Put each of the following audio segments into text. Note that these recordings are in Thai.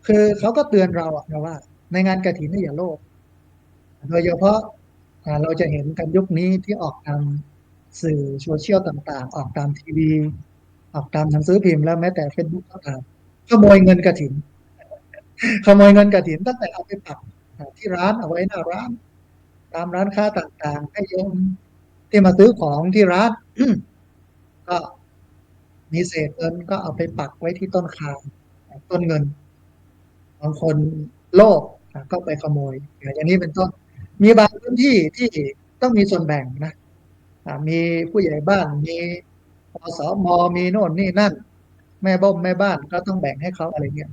คือเขาก็เตือนเราอะนะว่าในงานกฐินนี่อย่าโลภโดยเฉพาะเราจะเห็นกันยุคนี้ที่ออกตามสื่อโซเชียลต่างๆออกตามทีวีออกตามหนังสือพิมพ์แล้วแม้แต่เฟซบุ๊กก็ตามขโมยเงินกฐินขโมยเงินกฐินตั้งแต่เอาไปปักที่ร้านเอาไว้หน้าร้านตามร้านค้าต่างๆให้โยมที่มาซื้อของที่ร้านก็มีเศษเงินก็เอาไปปักไว้ที่ต้นคางต้นเงิน บางคนโลภก็ไปขโมยอย่างนี้เป็นต้นมีบางพื้นที่ที่ต้องมีส่วนแบ่งนะมีผู้ใหญ่บ้านมีอสมมีโน่นนี่นั่นแม่บ้านก็ต้องแบ่งให้เขาอะไรเงี้ย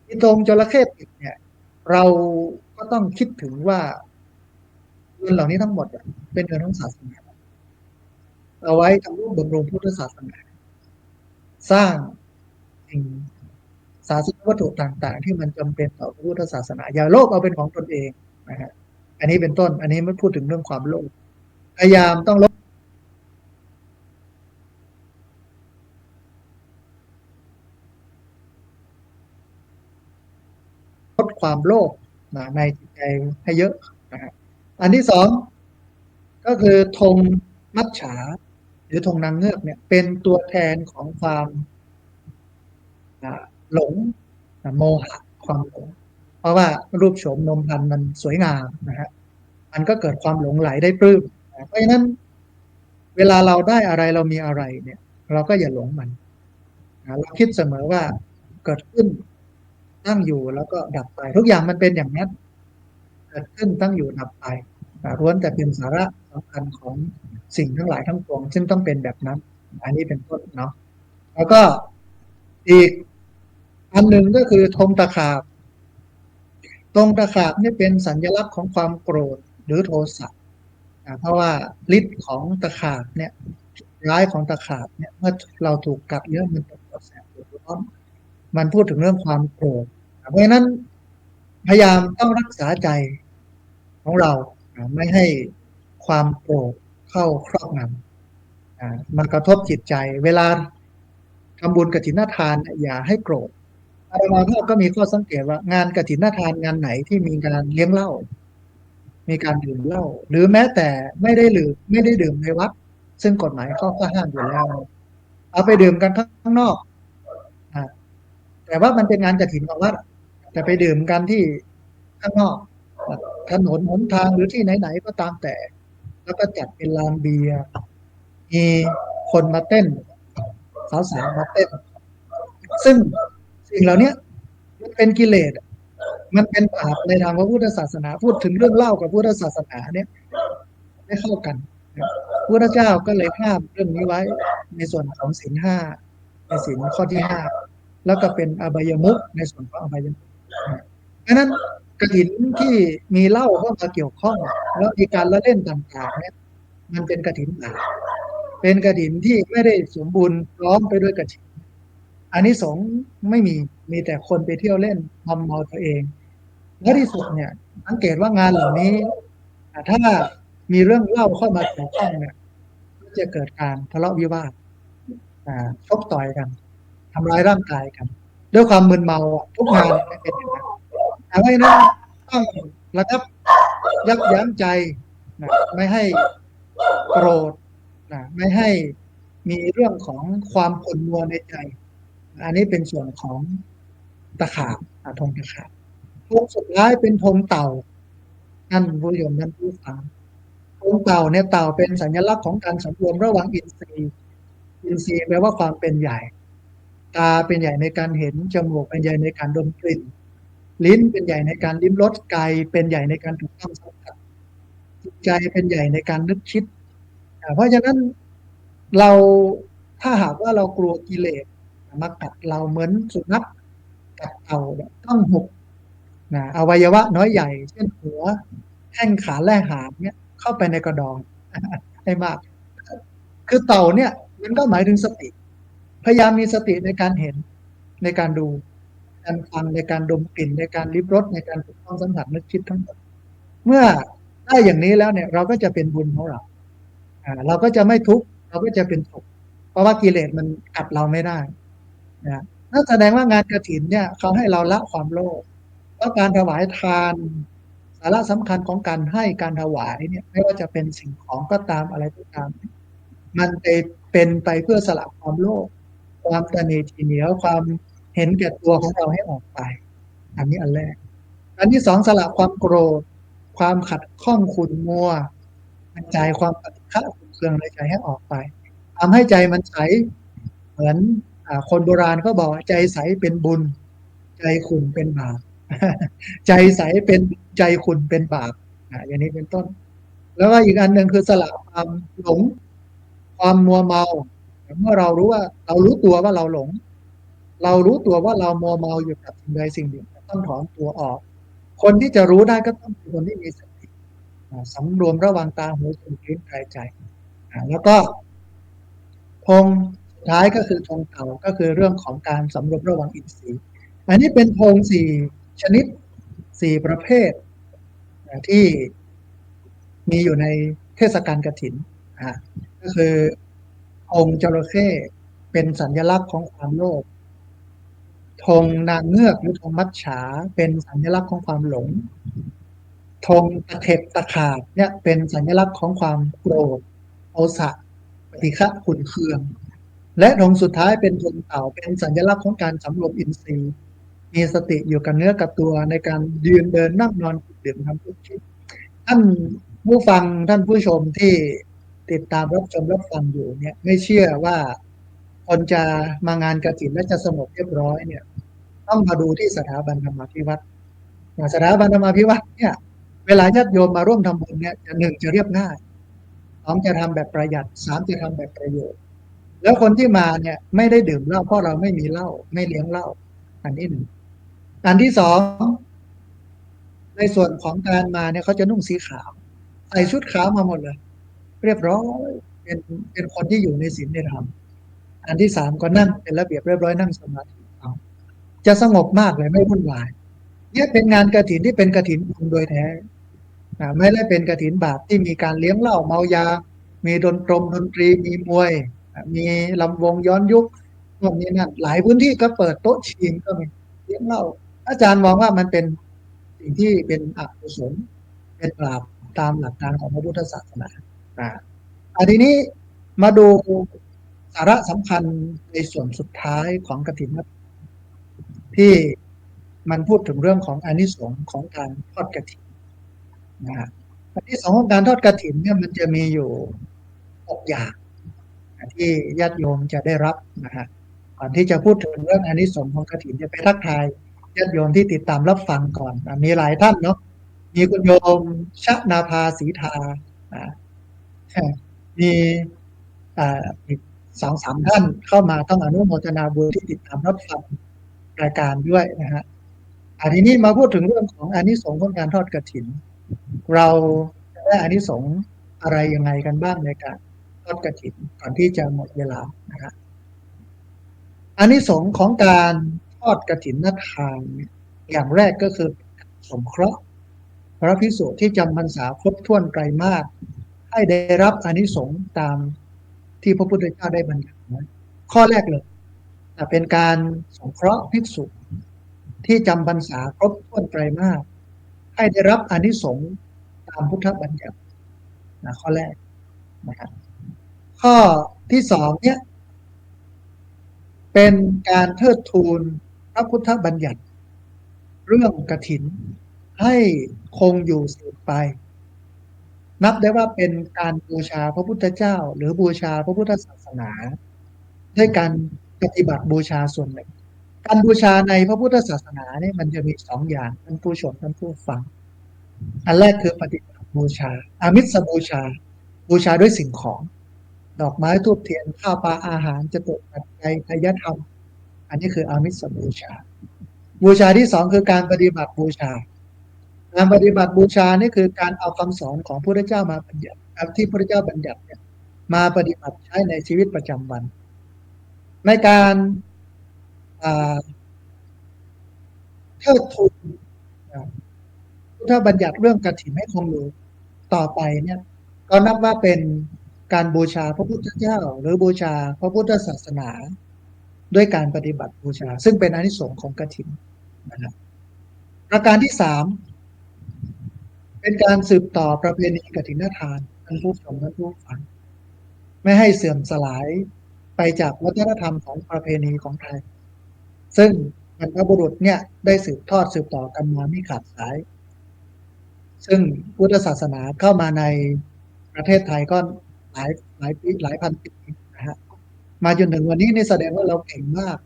ที่ตรงจระเข้ติดเนี่ยเราก็ต้องคิดถึงว่าเงินเหล่านี้ทั้งหมดเป็นเงินของศาสนาเอาไว้ทำรูปบำรุงพุทธศาสนาสร้างสิ่งศาสนวัตถุต่างๆที่มันจำเป็นต่อพระพุทธศาสนาอย่าโลภเอาเป็นของตนเองนะฮะอันนี้เป็นต้นอันนี้ไม่พูดถึงเรื่องความโลภพยายามต้องลดความโลภในจิตใจให้เยอะนะฮะอันที่สองก็คือธงมัจฉาหรือธงนางเงือกเนี่ยเป็นตัวแทนของความหลงโมหะความหลงเพราะว่ารูปโฉมนมพันธุ์มันสวยงามนะฮะมันก็เกิดความหลงไหลได้ปลื้มเพราะฉะนั้นเวลาเราได้อะไรเรามีอะไรเนี่ยเราก็อย่าหลงมันเราคิดเสมอว่าเกิดขึ้นตั้งอยู่แล้วก็ดับไปทุกอย่างมันเป็นอย่างนั้นเกิดขึ้นตั้งอยู่ดับไปล้วนแต่เป็นสาระสำคัญของสิ่งทั้งหลายทั้งปวงซึ่งต้องเป็นแบบนั้นอันนี้เป็นต้นเนาะแล้วก็อีกอันหนึ่งก็คือธงตะขาบธงตะขาบนี่เป็นสัญลักษณ์ของความโกรธหรือโทสะเพราะว่าฤทธิ์ของตะขาบเนี่ยร้ายของตะขาบเนี่ยเมื่อเราถูกกัดเยอะมันจะปวดแสบปวดร้อนมันพูดถึงเรื่องความโกรธเพราะฉะนั้นพยายามต้องรักษาใจของเราไม่ให้ความโกรธเข้าครอบงำมันกระทบจิตใจเวลาทำบุญกฐินทานอย่าให้โกรธอาตมาก็มีข้อสังเกตว่างานกฐินทานงานไหนที่มีการเลี้ยงเหล้ามีการดื่มเหล้าหรือแม้แต่ไม่ได้ดื่มในวัดซึ่งกฎหมายเขาก็ห้ามอยู่แล้วเอาไปดื่มกันข้างนอกอ่าแต่ว่ามันเป็นงานกฐินของวัดแต่ไปดื่มกันที่ข้างนอกถนนหนทางหรือที่ไหนๆก็ตามแต่แล้วก็จัดเป็นลานเบียร์มีคนมาเต้นสาวๆมาเต้นซึ่งสิ่งเหล่านี้มันเป็นกิเลสมันเป็นบาปในทางพระพุทธศาสนาพูดถึงเรื่องเล่ากับพุทธศาสนาเนี่ยไม่เข้ากันพระพุทธเจ้าก็เลยห้ามเรื่องนี้ไว้ในส่วนของศีลห้าในศีลข้อที่ห้าแล้วก็เป็นอบายมุขในส่วนของอบายมุขเพราะฉะนั้นกฐินที่มีเหล้าเข้ามาเกี่ยวข้องแล้วมีการละเล่นต่างๆเนี่ยมันเป็นกฐินบาปเป็นกฐินที่ไม่ได้สมบูรณ์พร้อมไปด้วยกฐิน อานิสงส์ไม่มีแต่คนไปเที่ยวเล่นมอมเมาตัวเองและที่สุดเนี่ยสังเกตว่างานเหล่านี้ถ้ามีเรื่องเล่าเข้ามาเกี่ยวข้องเนี่ยก็จะเกิดการทะเลาะวิวาทชกต่อยกันทำร้ายร่างกายกันด้วยความมึนเมาทุกงานเป็นอย่างนั้นเพราะฉะนั้นต้องระงับยับยั้งใจไม่ให้โกรธไม่ให้มีเรื่องของความขุ่นมัวในใจ อันนี้เป็นส่วนของตะขาบธงตะขาบธงสุดท้ายเป็นธงเต่าท่านผู้ชมท่านผู้ฟังธงเต่าเนี่ยเต่าเป็นสัญลักษณ์ของการสำรวมระหว่างอินทรีย์อินทรีย์แปลว่าความเป็นใหญ่ตาเป็นใหญ่ในการเห็นจมูกเป็นใหญ่ในการดมกลิ่นลิ้นเป็นใหญ่ในการลิ้มรสกายเป็นใหญ่ในการถูกต้องสัมผัสจิตใจเป็นใหญ่ในการนึกคิดเพราะฉะนั้นเราถ้าหากว่าเรากลัวกิเลสมากัดเราเหมือนสุนัขกัดเต่าเนี่ยต้องหุบอวัยวะน้อยใหญ่เช่นหัวแข้งขาและหางเนี่ยเข้าไปในกระดองให้มากคือเต่าเนี่ยมันก็หมายถึงสติพยายามมีสติในการเห็นในการดูการฟังในการดมกลิ่นในการลิ้มรสในการถูกต้องสัมผัสนึกคิดทั้งหมดเมื่อได้อย่างนี้แล้วเนี่ยเราก็จะเป็นบุญของเราเราก็จะไม่ทุกข์เราก็จะเป็นสุขเพราะว่ากิเลสมันกัดเราไม่ได้นะ นั่นแสดงว่างานกฐินเนี่ยเขาให้เราละความโลภเพราะการถวายทานสาระสำคัญของการให้การถวายเนี่ยไม่ว่าจะเป็นสิ่งของก็ตามอะไรก็ตามมันเป็นไปเพื่อสละความโลภความตนีทีเหนียวความเห็นแก่ตัวของเราให้ออกไปอันนี้อันแรกอันที่สองสละความโกรธความขัดข้องขุ่นมัวกระจายความปฏิฆะขุ่นเคืองในใจให้ออกไปทำให้ใจมันใสเหมือนคนโบราณเขาบอกว่าใจใสเป็นบุญใจขุ่นเป็นบาปใจใสเป็นใจขุ่นเป็นบาปอย่างนี้เป็นต้นแล้วก็อีกอันหนึ่งคือสละความหลงความมัวเมาเมื่อเรารู้ว่าเรารู้ตัวว่าเราหลงเรารู้ตัวว่าเรามัวเมาอยู่กับสิ่งใดสิ่งหนึ่งต้องถอนตัวออกคนที่จะรู้ได้ก็ต้องเป็นคนที่มีสติสำรวมระวังตาหูจมูกลิ้นกายใจแล้วก็ธงสุดท้ายก็คือธงเต่าก็คือเรื่องของการสำรวมระวังอินทรีย์อันนี้เป็นธงสี่ชนิดสี่ประเภทที่มีอยู่ในเทศกาลกฐินก็คือองค์จระเข้เป็นสัญลักษณ์ของความโลภธงนางเงือกหรือธงมัจฉาเป็นสัญลักษณ์ของความหลงธงตะเข็บตะขาบเนี่ยเป็นสัญลักษณ์ของความโกรธโทสะปฏิฆะขุ่นเคืองและธงสุดท้ายเป็นธงเต่าเป็นสัญลักษณ์ของการสำรวมอินทรีย์มีสติอยู่กับเนื้อกับตัวในการยืนเดินนั่งนอนดื่มทำทุกชิดท่านผู้ฟังท่านผู้ชมที่ติดตามรับชมรับฟังอยู่เนี่ยไม่เชื่อว่าคนจะมางานกฐินและจะสงบเรียบร้อยเนี่ยต้องมาดูที่สถาบันธรรมาภิวัตรสถาบันธรรมาภิวัตรเนี่ยเวลาญาติโยมมาร่วมทำบุญเนี่ยหนึ่งจะเรียบง่ายสองจะทำแบบประหยัดสามจะทำแบบประโยชน์แล้วคนที่มาเนี่ยไม่ได้ดื่มเหล้าเพราะเราไม่มีเหล้าไม่เลี้ยงเหล้าอันที่หนึ่งอันที่สองในส่วนของการมาเนี่ยเขาจะนุ่งสีขาวใส่ชุดขาวมาหมดเลยเรียบร้อยเป็นเป็นคนที่อยู่ในศีลในธรรมอันที่สามก็นั่งเป็นระเบียบเรียบร้อยนั่งสมาธิเอาจะสงบมากเลยไม่วุ่นวายเนี่ยเป็นงานกฐินที่เป็นกฐินบุญโดยแท้ไม่ได้เป็นกฐินบาปที่มีการเลี้ยงเหล้าเมายามีดนตรีมีมวยมีลำวงย้อนยุคพวกนี้นั่นหลายพื้นที่ก็เปิดโต๊ะจีนก็มีเลี้ยงเหล้าอาจารย์มองว่ามันเป็นสิ่งที่เป็นอกุศลเป็นบาปตามหลักการของพระพุทธศาสนาอ่าทีนี้มาดูสาระสำคัญในส่วนสุดท้ายของกฐินที่มันพูดถึงเรื่องของอานิสงส์ของการทอดกฐินนะฮะอานิสงส์ของการทอดกฐินเนี่ยมันจะมีอยู่6 อย่างที่ญาติโยมจะได้รับนะฮะก่อนที่จะพูดถึงเรื่องอานิสงส์ของกฐินจะไปทักทายญาติโยมที่ติดตามรับฟังก่อนมีหลายท่านเนาะมีคุณโยมชนาภาสีทาอ่ามีอีก2-3ท่านเข้ามาต้องอนุโมทนาบุญที่ติดตามรับฟังรายการด้วยนะฮะทีนี้มาพูดถึงเรื่องของอานิสงส์ของการทอดกฐินเราได้อานิสงส์อะไรยังไงกันบ้างในการทอดกฐินก่อนที่จะหมดเวลานะฮะอานิสงส์ของการทอดกฐินทานอย่างแรกก็คือสงเคราะห์พระภิกษุที่จำพรรษาครบถ้วนไตรมาสให้ได้รับอานิสงส์ตามที่พระพุทธเจ้าได้บัญญัติไว้ข้อแรกเลยเป็นการสงเคราะห์ภิกษุที่จำพรรษาครบถ้วนไตรมาสให้ได้รับอานิสงส์ตามพุทธบัญญัติข้อแรกนะครับข้อที่สองเนี่ยเป็นการเทิดทูนพระพุทธบัญญัติเรื่องกฐินให้คงอยู่สืบไปนับได้ว่าเป็นการบูชาพระพุทธเจ้าหรือบูชาพระพุทธศาสนาด้วยการปฏิบัติบูชาส่วนหนึ่งการบูชาในพระพุทธศาสนาเนี่ยมันจะมี2 อย่างท่านผู้ชมท่านผู้ฟังอันแรกคือปฏิบัติบูชาอามิสบูชาบูชาด้วยสิ่งของดอกไม้ธูปเทียนข้าวปลาอาหารจตุปัจจัยทายธรรมอันนี้คืออามิสบูชาบูชาที่2คือการปฏิบัติบูชาการปฏิบัติบูชานี่คือการเอาคำสอนของพระพุทธเจ้ามาบัญญัติที่พระพุทธเจ้าบัญญัติเนี่ยมาปฏิบัติใช้ในชีวิตประจำวันในการเทิดทูนพุทธบัญญัติเรื่องกฐินให้คงอยู่ต่อไปเนี่ยก็นับว่าเป็นการบูชาพระพุทธเจ้าหรือบูชาพระพุทธศาสนา ด้วยการปฏิบัติบูชาซึ่งเป็นอานิสงส์ของกฐินนะครับประการที่สามเป็นการสืบต่อประเพณีกฐินทานท่านผู้ชมท่านผู้ฟังไม่ให้เสื่อมสลายไปจากวัฒนธรรมของประเพณีของไทยซึ่งบรรพบุรุษเนี่ยได้สืบทอดสืบต่อกันมาไม่ขาดสายซึ่งพุทธศาสนาเข้ามาในประเทศไทยก็หลายปีหลายพันปีนะฮะมาจนถึงวันนี้นี่แสดงว่าเราเก่งมาก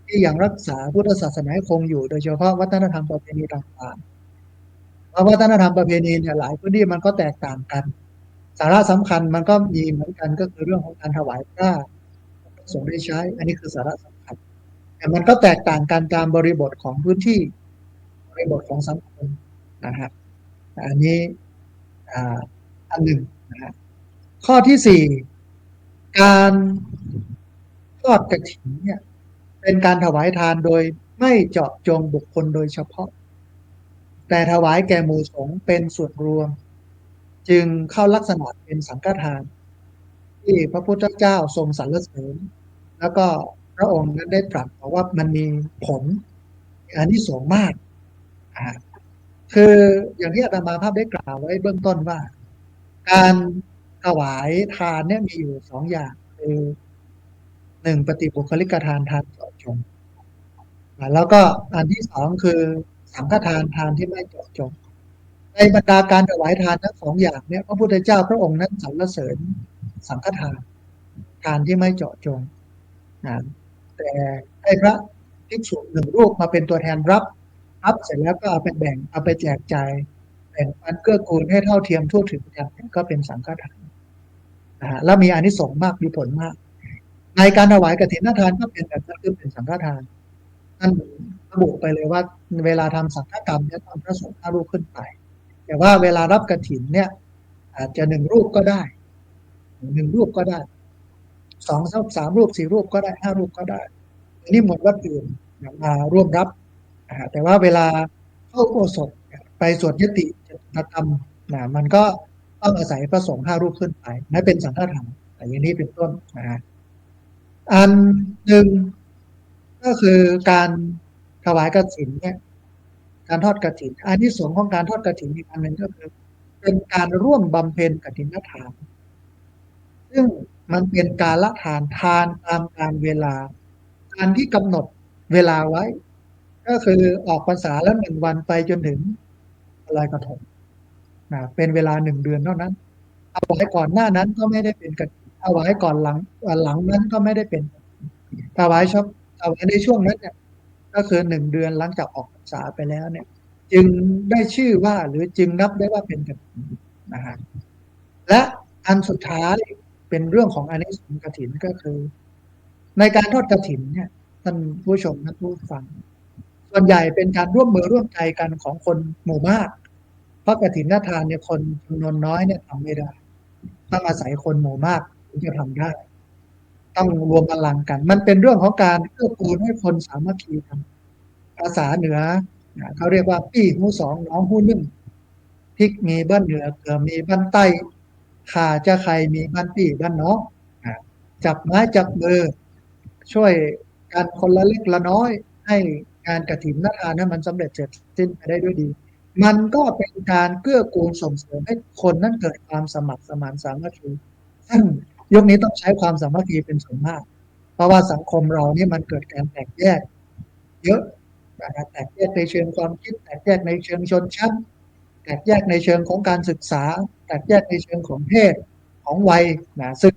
ที่ยังรักษาพุทธศาสนาให้คงอยู่โดยเฉพาะวัฒนธรรมประเพณีต่างๆเพราะวัฒนธรรมประเพณีเนี่ยหลายพื้นที่มันก็แตกต่างกันสาระสำคัญมันก็มีเหมือนกันก็คือเรื่องของการถวายพระสงฆ์ได้ใช้อันนี้คือสาระสำคัญแต่มันก็แตกต่างกันตามบริบทของพื้นที่บริบทของสังคมนะฮะอันนี้อ่าอันหนึ่งนะฮะข้อที่สี่การทอดกฐินเนี่ยเป็นการถวายทานโดยไม่เจาะจงบุคคลโดยเฉพาะแต่ถวายแก่หมู่สงฆ์เป็นส่วนรวมจึงเข้าลักษณะเป็นสังฆทานที่พระพุทธเจ้าทรงสรรเสริญแล้วก็พระองค์นั้นได้ตรัสบอกว่ามันมีผลอานิสงส์มากอ่าคืออย่างที่อาตมาภาพได้กล่าวไว้เบื้องต้นว่าการถวายทานเนี่ยมีอยู่สองอย่างคือหนึ่งปฏิบุคลิกทานทานเจาะจงแล้วก็อันที่สองคือสังฆทานทานที่ไม่เจาะจงในบรรดาการถวายทานทั้งสองอย่างเนี่ยพระพุทธเจ้าพระองค์นั้นสรรเสริญสังฆทานทานที่ไม่เจาะจงนะแต่ให้พระภิกษุหนึ่งรูปมาเป็นตัวแทนรับเสร็จแล้วก็เอาไปแบ่งเอาไปแจกจ่ายแบ่งปันเกื้อกูลให้เท่าเทียมทั่วถึงกันก็เป็นสังฆทานนะฮะแล้วมีอานิสงส์มากมีผลมากในการถวายกฐินทานก็เป็นแบบนั้นคือเป็นสังฆทานท่านระบุไปเลยว่าเวลาทำสังฆกรรมเนี่ยต้องพระสงฆ์5 รูปขึ้นไปแต่ว่าเวลารับกฐินเนี่ยอาจจะ1 รูปก็ได้1 รูปก็ได้2 3 รูป4 รูปก็ได้5 รูปก็ได้นี่หมดวัดอื่นมาร่วมรับแต่ว่าเวลาเข้าโอสถไปสวดยติจตุธรรมนะมันก็ต้องอาศัยพระสงฆ์5 รูปขึ้นไปนั่นเป็นสังฆทานอย่างนี้เป็นต้นนะฮะอันหนึ่งก็คือการถวายกฐินเนี่ยการทอดกฐินอานิสงส์ของการทอดกฐินอีกอันหนึ่งก็คือเป็นการร่วมบำเพ็ญกฐินทานซึ่งมันเป็นกาลทานทานตามกาลเวลาการที่กำหนดเวลาไว้ก็คือออกพรรษาแล้ว1 วันไปจนถึงลอยกระทงนะเป็นเวลา1 เดือนเท่านั้นเอาไว้ก่อนหน้านั้นก็ไม่ได้เป็นกฐินเอาไว้ก่อนหลังนั้นก็ไม่ได้เป็นถวายชอบถวายในช่วงนั้นเนี่ยก็คือ1 เดือนหลังจากออกพรรษาไปแล้วเนี่ยจึงได้ชื่อว่าหรือจึงนับได้ว่าเป็นกฐินนะฮะและอันสุดท้ายเป็นเรื่องของอานิสงส์กฐินก็คือในการทอดกฐินเนี่ยท่านผู้ชมท่านผู้ฟังส่วนใหญ่เป็นการร่วมมือร่วมใจกันของคนหมู่มากเพราะกฐินทานเนี่ยคนจำนวนน้อยเนี่ยทำไม่ได้ต้องอาศัยคนหมู่มากถึงจะทำได้ต้องรวมพลังกันมันเป็นเรื่องของการเกื้อกูลให้คนสามัคคีกันภาษาเหนือเขาเรียกว่าปี้หูสองน้องหูหนึ่งพริกมีบ้านเหนือเกลือมีบ้านใต้ข่าจะใครมีบ้านปี้บ้านน้องจับไม้จับมือช่วยกันคนละเล็กละน้อยให้งานกฐินทานนั้นมันสำเร็จเสร็จสิ้นไปได้ด้วยดีมันก็เป็นการเกื้อกูลส่งเสริมให้คนนั้นเกิดความสมัครสมานสามัคคีซึ่งยุคนี้ต้องใช้ความสามัคคีเป็นส่วนมากเพราะว่าสังคมเรานี่มันเกิดการแตกแยกเยอะนะครับแตกแยกในเชิงความคิดแตกแยกในเชิงชนชั้นแตกแยกในเชิงของการศึกษาแตกแยกในเชิงของเพศของวัยนะซึ่ง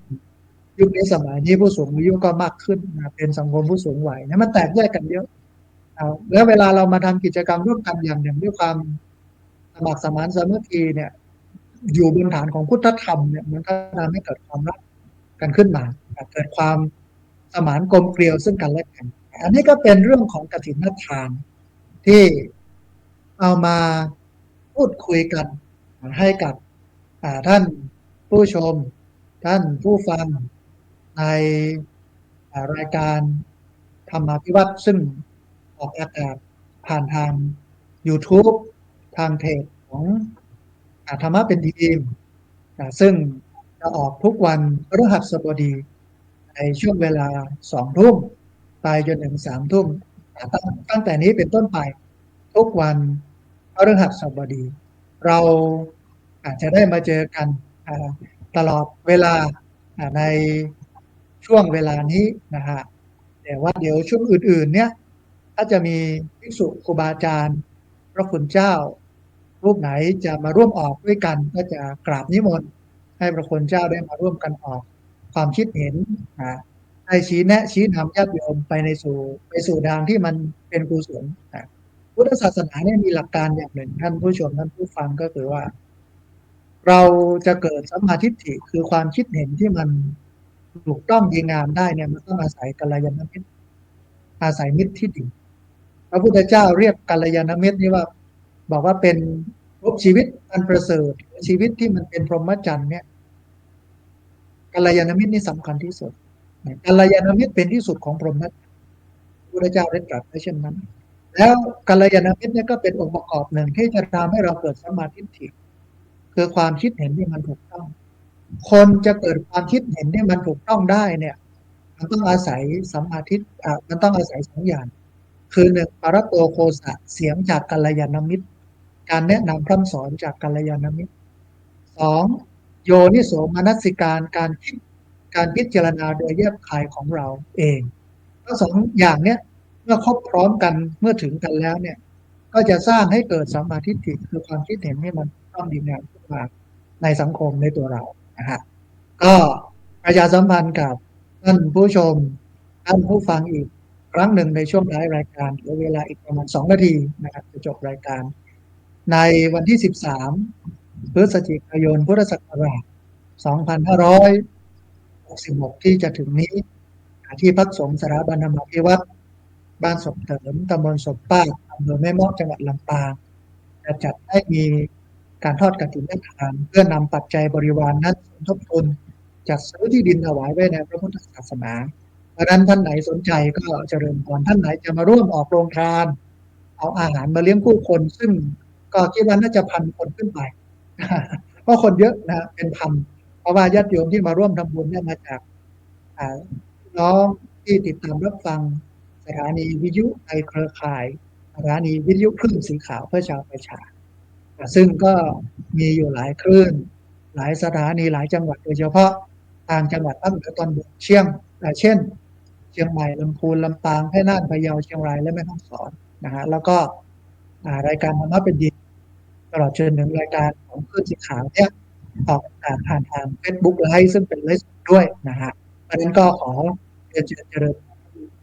ยุคนี้สมัยนี้ผู้สูงอายุก็มากขึ้นนะเป็นสังคมผู้สูงวัยนะมันแตกแยกกันเยอะแล้วเวลาเรามาทำกิจกรรมร่วมกันอย่างด้วยความสมัครสมานสามัคคีเนี่ยอยู่บนฐานของพุทธธรรมเนี่ยมันก็ทำให้เกิดความรักกันขึ้นมาเกิดความสมานกลมเกลียวซึ่งกันและกันอันนี้ก็เป็นเรื่องของกฐินทานที่เอามาพูดคุยกันให้กับท่านผู้ชมท่านผู้ฟังในรายการธรรมาภิวัตน์ซึ่งออกอากาศผ่านทาง YouTube ทางเพจของธรรมะเป็นทีมซึ่งจะออกทุกวันพฤหัสบดีในช่วงเวลา2 ทุ่ม ไปจนถึง3 ทุ่มตั้งแต่นี้เป็นต้นไปทุกวันพฤหัสบดีเราอาจจะได้มาเจอกันตลอดเวลาในช่วงเวลานี้นะฮะแต่ว่าเดี๋ยวช่วงอื่นๆเนี่ยถ้าจะมีภิกษุครูบาอาจารย์พระคุณเจ้ารูปไหนจะมาร่วมออกด้วยกันก็จะกราบนิมนต์ให้พระคุณเจ้าได้มาร่วมกันออกความคิดเห็นนะให้ชี้แนะชี้นำญาติโยมไปสู่ทางที่มันเป็นกุศลนะพุทธศาสนาเนี่ยมีหลักการอย่างหนึ่งท่านผู้ชมท่านผู้ฟังก็คือว่า เราจะเกิดสัมมาทิฏฐิคือความคิดเห็นที่มันถูกต้องดีงามได้เนี่ยมันต้องอาศัยกัลยาณมิตรอาศัยมิตรที่ดีพระพุทธเจ้าเรียกกัลยาณมิตรนี่ว่าบอกว่าเป็นภพชีวิตอันประเสริฐชีวิตที่มันเป็นพรหมจรรย์เนี่ยกัลยาณมิตรนี่สำคัญที่สุดกัลยาณมิตรเป็นที่สุดของพรหมจรรย์พระพุทธเจ้าได้ตรัสไว้เช่นนั้นแล้วกัลยาณมิตรเนี่ยก็เป็นองค์ประกอบหนึ่งที่จะทำให้เราเกิดสัมมาทิฏฐิคือความคิดเห็นที่มันถูกต้อง คนจะเกิดความคิดเห็นที่มันถูกต้องได้เนี่ยมันต้องอาศัยสัมมาทิฏฐิมันต้องอาศัย2 อย่างคือ1ปรตโตโคสะเสียงจากกัลยาณมิตรการแนะนำพร่ำสอนจากกัลยาณมิตร2โยนิโสมนสิการการคิดการพิจารณาโดยแยบคายของเราเองทั้ง2 อย่างเนี้ยเมื่อครบพร้อมกันเมื่อถึงกันแล้วเนี่ยก็จะสร้างให้เกิดสัมมาทิฏฐิคือความคิดเห็นที่มันต้องดีงามขึ้นมาในสังคมในตัวเรานะฮะ ก็ประชาสัมพันธ์กับท่านผู้ชมท่านผู้ฟังอีกครั้งหนึ่งในช่วงท้ายรายการเหลือเวลาอีกประมาณ2 นาทีนะครับจะจบรายการในวันที่13พฤศจิกายนพุทธศักราช2566ที่จะถึงนี้ที่พักสงฆ์สถาบันธรรมาภิวัตรบ้านศพเถิมตำบลศพป้าอำเภอแม่เมาะจังหวัดลำปางจะจัดให้มีการทอดกฐินทานเพื่อนำปัจจัยบริวารนั้นสมทบทุน จัดซื้อที่ดินถวายไว้ในพระพุทธศาสนาเพราะฉะนั้นท่านไหนสนใจก็เจริญพรท่านไหนจะมาร่วมออกโรงทานเอาอาหารมาเลี้ยงผู้คนซึ่งก็คิดว่าน่าจะ1,000 คนขึ้นไปเพราะคนเยอะนะเป็นพันเพราะว่าญาติโยมที่มาร่วมทำบุญเนี่ยมาจากน้องที่ติดตามรับฟังสถานีวิทยุในเครือข่ายสถานีวิทยุคลื่นสีขาวเพื่อชาวประชาซึ่งก็มีอยู่หลายคลื่นหลายสถานีหลายจังหวัดโดยเฉพาะทางจังหวัดภาคเหนือตอนบนเช่นเชียงใหม่ลำพูนลำปางแพร่น่านพะเยาเชียงรายและแม่ฮ่องสอนนะฮะแล้วก็รายการธรรมะเป็นดินตลอดจนถึงรายการของคลื่นสีขาวเนี่ยออกอากาศผ่านทาง Facebook Live ซึ่งเป็นไลฟ์สดด้วยนะฮะเพราะฉะนั้นก็ขอเรียนเจริญ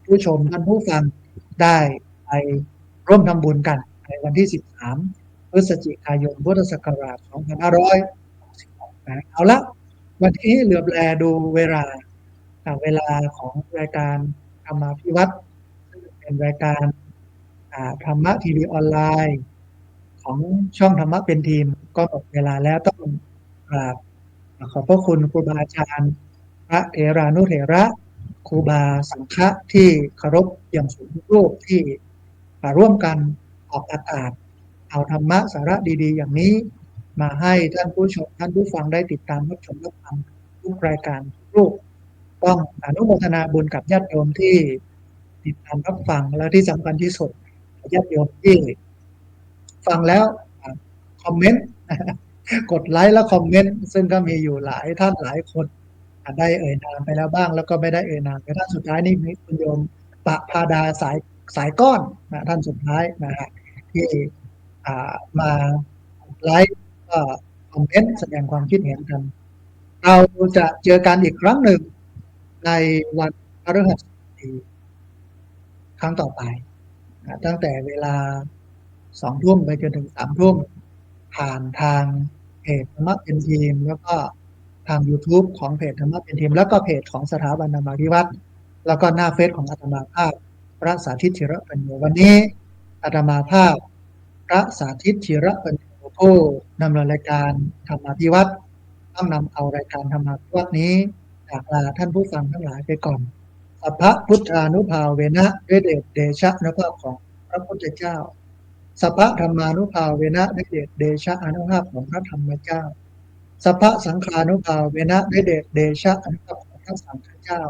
ผู้ชมท่านผู้ฟังได้ไปร่วมทำบุญกันในวันที่13พฤศจิกายนพุทธศักราช2566นะเอาละวันนี้เหลือบแลดูเวลาของรายการธรรมาภิวัตรซึ่งเป็นรายการธรรมะทีวีออนไลน์ของช่องธรรมะเป็นทีมก็หมดเวลาแล้วต้องกราบขอบพระคุณครูบาอาจารย์พระเถรานุเถระครูบาสังฆะที่เคารพอย่างสูงทุกรูปที่ร่วมกันออกอากาศเอาธรรมะสาระดีๆอย่างนี้มาให้ท่านผู้ชมท่านผู้ฟังได้ติดตามรับชมรับฟังทุกรายการทุกรูปต้องอนุโมทนาบุญกับญาติโยมที่ติดตามรับฟังและที่สำคัญที่สุดญาติโยมที่ฟังแล้วคอมเมนต์กดไลค์และคอมเมนต์ซึ่งก็มีอยู่หลายท่านหลายคนได้เอ่ยนามไปแล้วบ้างแล้วก็ไม่ได้เอ่ยนามไปท่านสุดท้ายนี่มีคุณโยมปะพาดาสายก้อนนะท่านสุดท้ายนะฮะที่มาไลค์ก็คอมเมนต์แสดงความคิดเห็นกันเราจะเจอกันอีกครั้งหนึ่งในวันพฤหัสบดีครั้งต่อไปตั้งแต่เวลา20:00ไปจนถึง3:00ผ่านทางเพจธรรมะเป็นทีมแล้วก็ทาง YouTube ของเพจธรรมะเป็นทีมแล้วก็เพจของสถาบันธรรมาภิวัตรแล้วก็หน้าเฟซของอาตมาภาพพระสาธิตธิระปัญโยวันนี้อาตมาภาพพระสาธิตธิระปัญโยผู้ดำเนินรายการธรรมาภิวัตรต้องนำเอารายการธรรมาภิวัตรนี้จากลาท่านผู้ฟังทั้งหลายไปก่อนสัพพะพุทธานุภาเวนะด้วยเดชะอนุภาพของพระพุทธเจ้าสัพพะธรรมานุภาเวนะด้วยเดชะอนุภาพของพระธรรมเจ้าสัพพะสังฆานุภาเวนะด้วยเดชะอนุภาพของพระสังฆเจ้า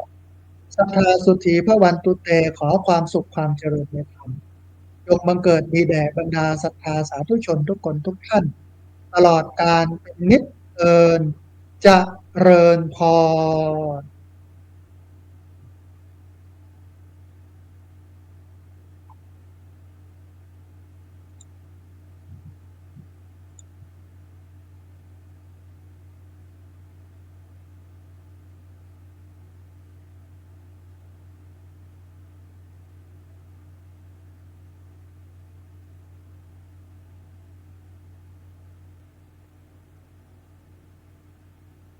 สั สัทธาสุธีพระวันตุเตขอความสุขความเจริญในธรรมจงบังเกิดมีแด่บรรดาศรัทธาสาธุชนทุกคนทุกท่านตลอดกาลเป็นนิจเทินเจริญพร